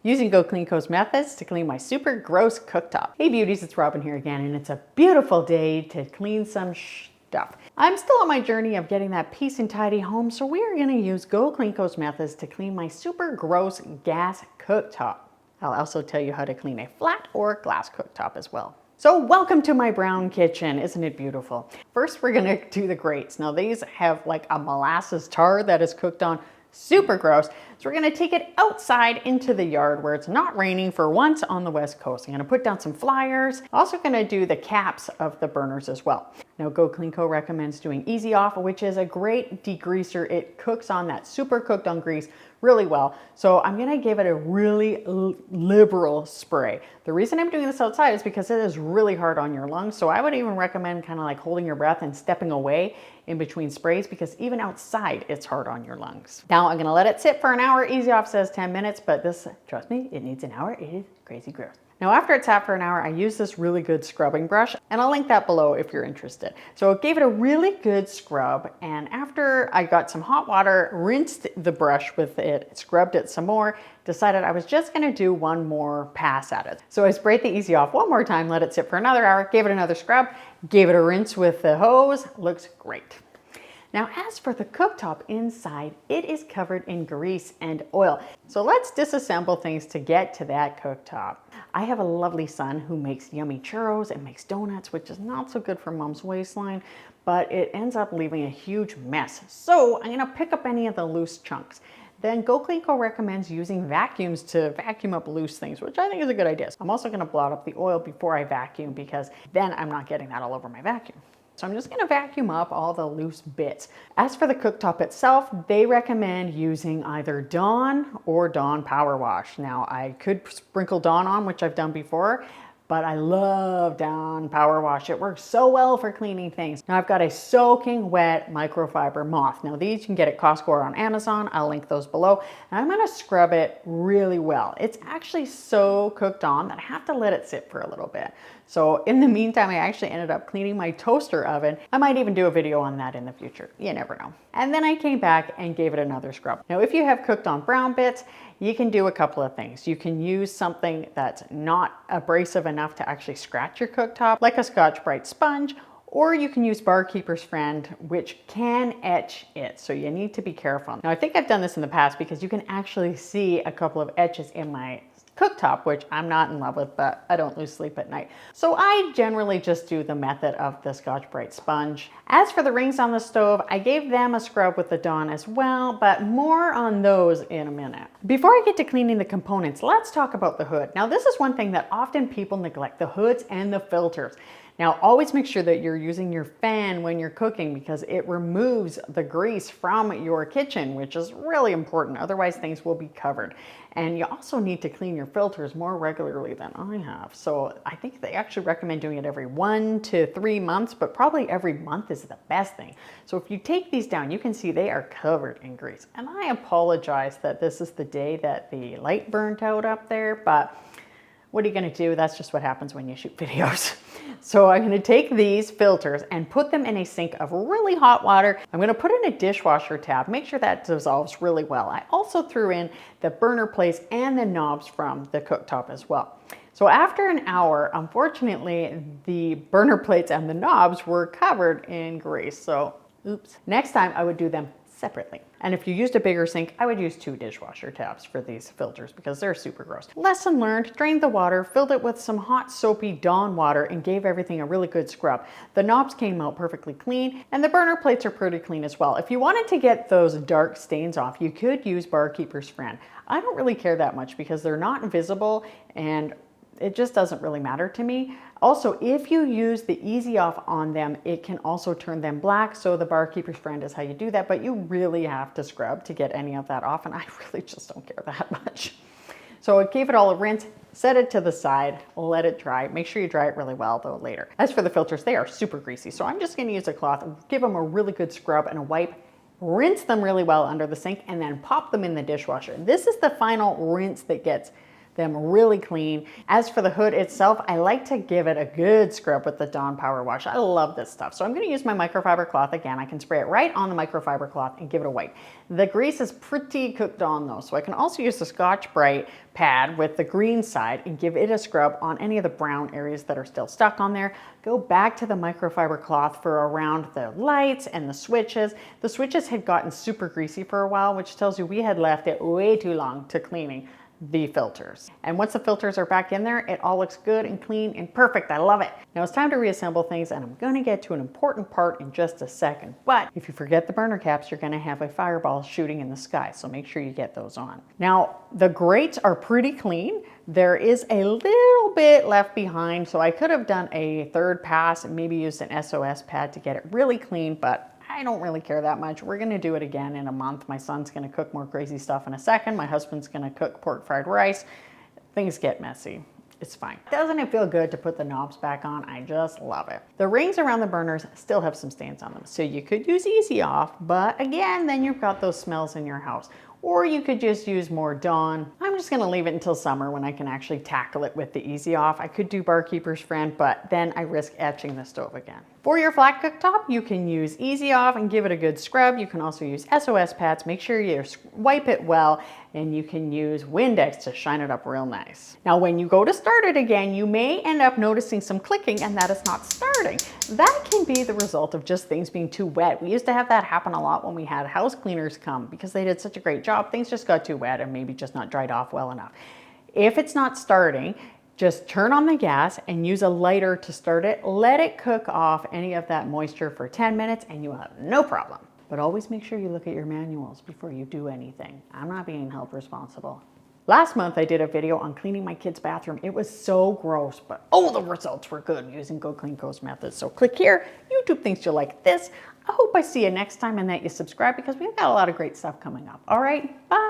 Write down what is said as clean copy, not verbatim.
using Go Clean Co's methods to clean my super gross cooktop. Hey beauties, it's Robyn here again, and it's a beautiful day to clean some stuff. I'm still on my journey of getting that peace and tidy home, so we are going to use Go Clean Co's methods to clean my super gross gas cooktop. I'll also tell you how to clean a flat or glass cooktop as well. So welcome to my brown kitchen. Isn't it beautiful? First, we're gonna do the grates. Now these have like a molasses tar that is cooked on, super gross. So we're gonna take it outside into the yard where it's not raining for once on the West Coast. I'm gonna put down some flyers. Also gonna do the caps of the burners as well. Now Go Clean Co recommends doing Easy Off, which is a great degreaser. It cooks on that super cooked on grease really well. So I'm gonna give it a really liberal spray. The reason I'm doing this outside is because it is really hard on your lungs. So I would even recommend kind of like holding your breath and stepping away in between sprays, because even outside it's hard on your lungs. Now I'm gonna let it sit for an hour. Easy Off says 10 minutes, but this, trust me, it needs an hour. It is crazy gross. Now after it's sat for an hour, I use this really good scrubbing brush, and I'll link that below if you're interested. So it gave it a really good scrub, and after I got some hot water, rinsed the brush with it, scrubbed it some more, decided I was just gonna do one more pass at it. So I sprayed the Easy Off one more time, let it sit for another hour, gave it another scrub, gave it a rinse with the hose, looks great. Now, as for the cooktop inside, it is covered in grease and oil. So let's disassemble things to get to that cooktop. I have a lovely son who makes yummy churros and makes donuts, which is not so good for mom's waistline, but it ends up leaving a huge mess. So I'm gonna pick up any of the loose chunks. Then Go Clean Co recommends using vacuums to vacuum up loose things, which I think is a good idea. I'm also gonna blot up the oil before I vacuum, because then I'm not getting that all over my vacuum. So I'm just gonna vacuum up all the loose bits. As for the cooktop itself, they recommend using either Dawn or Dawn Power Wash. Now I could sprinkle Dawn on, which I've done before, but I love Dawn Power Wash. It works so well for cleaning things. Now I've got a soaking wet microfiber moth. Now these you can get at Costco or on Amazon. I'll link those below. And I'm gonna scrub it really well. It's actually so cooked on that I have to let it sit for a little bit. So in the meantime, I actually ended up cleaning my toaster oven. I might even do a video on that in the future. You never know. And then I came back and gave it another scrub. Now, if you have cooked on brown bits, you can do a couple of things. You can use something that's not abrasive enough to actually scratch your cooktop, like a Scotch-Brite sponge, or you can use Barkeeper's Friend, which can etch it. So you need to be careful. Now, I think I've done this in the past because you can actually see a couple of etches in my cooktop, which I'm not in love with, but I don't lose sleep at night. So I generally just do the method of the Scotch-Brite sponge. As for the rings on the stove, I gave them a scrub with the Dawn as well, but more on those in a minute. Before I get to cleaning the components, let's talk about the hood. Now this is one thing that often people neglect, the hoods and the filters. Now, always make sure that you're using your fan when you're cooking, because it removes the grease from your kitchen, which is really important. Otherwise, things will be covered. And you also need to clean your filters more regularly than I have. So I think they actually recommend doing it every 1 to 3 months, but probably every month is the best thing. So if you take these down, you can see they are covered in grease. And I apologize that this is the day that the light burnt out up there, but what are you gonna do? That's just what happens when you shoot videos. So I'm gonna take these filters and put them in a sink of really hot water. I'm gonna put in a dishwasher tab, make sure that dissolves really well. I also threw in the burner plates and the knobs from the cooktop as well. So after an hour, unfortunately, the burner plates and the knobs were covered in grease. So, oops. Next time I would do them separately. And if you used a bigger sink, I would use 2 dishwasher tabs for these filters because they're super gross. Lesson learned, drained the water, filled it with some hot soapy Dawn water, and gave everything a really good scrub. The knobs came out perfectly clean, and the burner plates are pretty clean as well. If you wanted to get those dark stains off, you could use Barkeeper's Friend. I don't really care that much because they're not visible and it just doesn't really matter to me. Also, if you use the Easy Off on them, it can also turn them black. So the Barkeeper's Friend is how you do that, but you really have to scrub to get any of that off. And I really just don't care that much. So I gave it all a rinse, set it to the side, let it dry. Make sure you dry it really well though later. As for the filters, they are super greasy. So I'm just gonna use a cloth, give them a really good scrub and a wipe, rinse them really well under the sink, and then pop them in the dishwasher. This is the final rinse that gets them really clean. As for the hood itself, I like to give it a good scrub with the Dawn Power Wash. I love this stuff. So I'm going to use my microfiber cloth again. I can spray it right on the microfiber cloth and give it a wipe. The grease is pretty cooked on though, so I can also use the Scotch-Brite pad with the green side and give it a scrub on any of the brown areas that are still stuck on there. Go back to the microfiber cloth for around the lights and the switches. The switches had gotten super greasy for a while, which tells you we had left it way too long to cleaning the filters. And once the filters are back in there, it all looks good and clean and perfect. I love it. Now it's time to reassemble things, and I'm going to get to an important part in just a second. But if you forget the burner caps, you're going to have a fireball shooting in the sky. So make sure you get those on. Now the grates are pretty clean. There is a little bit left behind, so I could have done a third pass and maybe used an SOS pad to get it really clean, but I don't really care that much. We're gonna do it again in a month. My son's gonna cook more crazy stuff in a second. My husband's gonna cook pork fried rice. Things get messy. It's fine. Doesn't it feel good to put the knobs back on? I just love it. The rings around the burners still have some stains on them, so you could use Easy Off, but again, then you've got those smells in your house. Or you could just use more Dawn. I'm just gonna leave it until summer when I can actually tackle it with the Easy Off. I could do Barkeeper's Friend, but then I risk etching the stove again. For your flat cooktop, you can use Easy Off and give it a good scrub. You can also use SOS pads. Make sure you wipe it well, and you can use Windex to shine it up real nice. Now, when you go to start it again, you may end up noticing some clicking and that it's not starting. That can be the result of just things being too wet. We used to have that happen a lot when we had house cleaners come because they did such a great job. Things just got too wet and maybe just not dried off well enough. If it's not starting, just turn on the gas and use a lighter to start it. Let it cook off any of that moisture for 10 minutes and you will have no problem. But always make sure you look at your manuals before you do anything. I'm not being held responsible. Last month I did a video on cleaning my kid's bathroom. It was so gross, but oh, the results were good using Go Clean Co's methods. So click here. YouTube thinks you'll like this. I hope I see you next time and that you subscribe because we've got a lot of great stuff coming up. All right, bye.